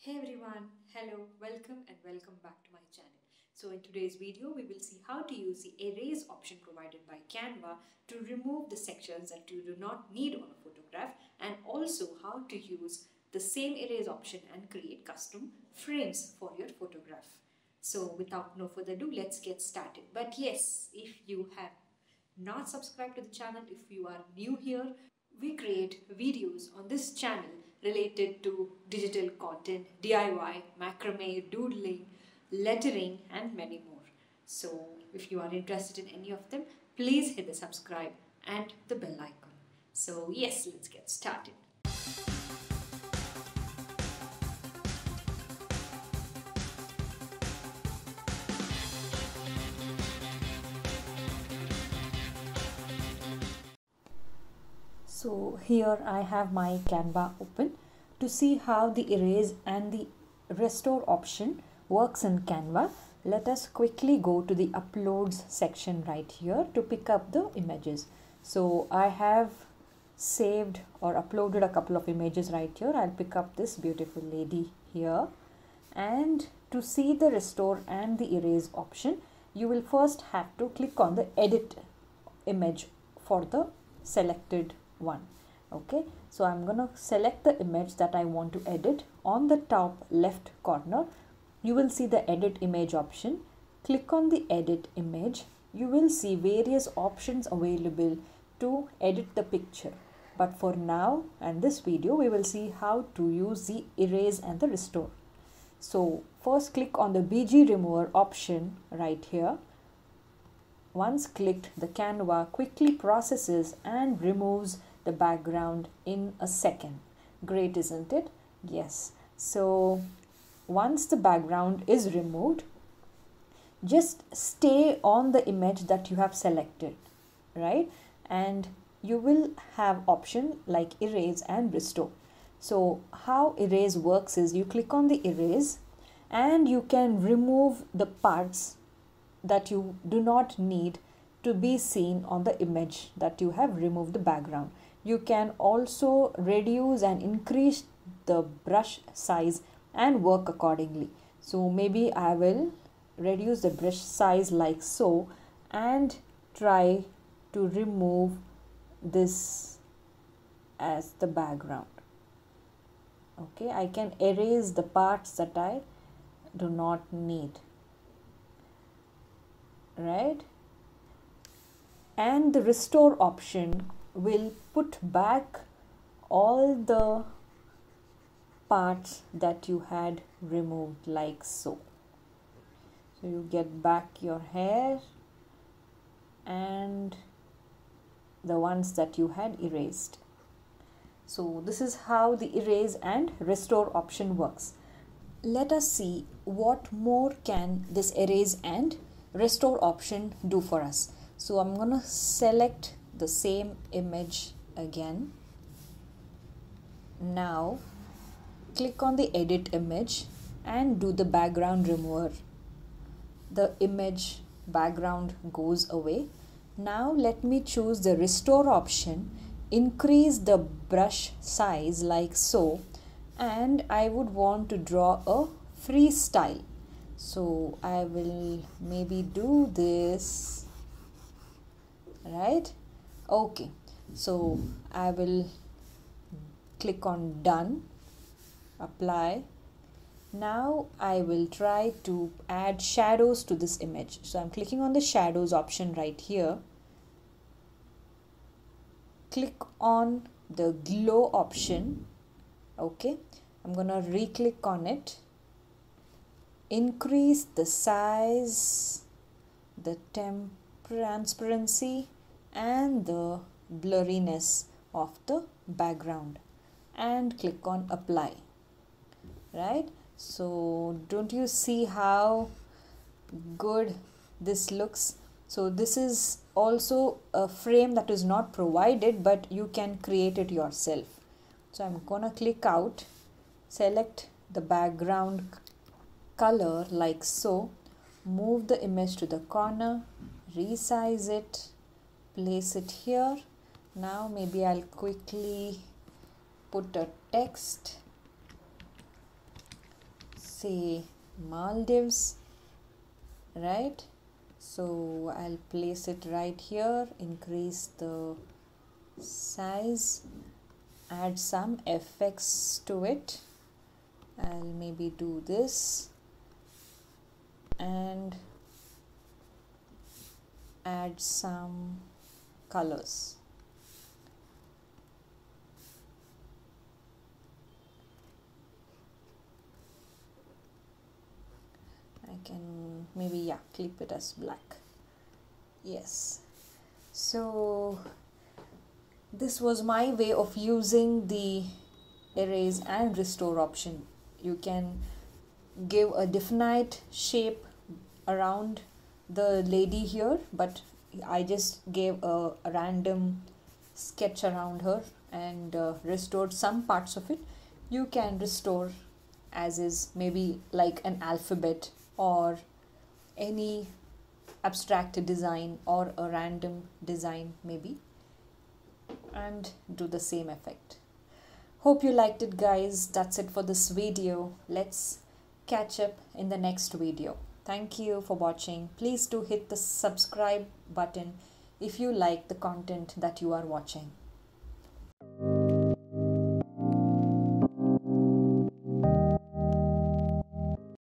Hey everyone, hello, welcome back to my channel. So in today's video we will see how to use the erase option provided by Canva to remove the sections that you do not need on a photograph, and also how to use the same erase option and create custom frames for your photograph. So without no further ado, let's get started. But yes, if you have not subscribed to the channel, if you are new here, we create videos on this channel related to digital content, DIY, macrame, doodling, lettering, and many more. So, if you are interested in any of them, please hit the subscribe and the bell icon. So, yes, let's get started. So here I have my Canva open. To see how the erase and the restore option works in Canva, let us quickly go to the uploads section right here to pick up the images. So I have saved or uploaded a couple of images right here. I'll pick up this beautiful lady here, and to see the restore and the erase option, you will first have to click on the edit image for the selected one. Okay, so I'm gonna select the image that I want to edit. On the top left corner you will see the edit image option. Click on the edit image. You will see various options available to edit the picture, but for now and this video we will see how to use the erase and the restore. So first click on the BG remover option right here. Once clicked, the Canva quickly processes and removes the background in a second. Great, isn't it? Yes. So once the background is removed, just stay on the image that you have selected, right? And you will have option like erase and restore. So how erase works is you click on the erase and you can remove the parts that you do not need to be seen on the image that you have removed the background. You can also reduce and increase the brush size and work accordingly. So maybe I will reduce the brush size like so and try to remove this as the background. Okay, I can erase the parts that I do not need, right? And the restore option will put back all the parts that you had removed like so. So you get back your hair and the ones that you had erased. So this is how the erase and restore option works. Let us see what more can this erase and restore option do for us. So I'm gonna select the same image again. Now click on the edit image and do the background remover. The image background goes away. Now let me choose the restore option, increase the brush size like so, and I would want to draw a freestyle. So I will maybe do this, right? Okay, so I will click on done, apply. Now I will try to add shadows to this image. So I'm clicking on the shadows option right here. Click on the glow option. Okay, I'm gonna re-click on it. Increase the size, the transparency and the blurriness of the background and click on apply, right? So don't you see how good this looks? So this is also a frame that is not provided, but you can create it yourself. So I'm gonna click out, select the background color like so, move the image to the corner, resize it, place it here. Now maybe I'll quickly put a text say Maldives, right? So I'll place it right here, increase the size, add some effects to it. I'll maybe do this and add some colors. I can maybe clip it as black. Yes. So this was my way of using the erase and restore option. You can give a definite shape around the lady here, but I just gave a random sketch around her and restored some parts of it. You can restore as is, maybe like an alphabet or any abstract design or a random design maybe, and do the same effect. Hope you liked it, guys. That's it for this video. Let's catch up in the next video. Thank you for watching. Please do hit the subscribe button if you like the content that you are watching.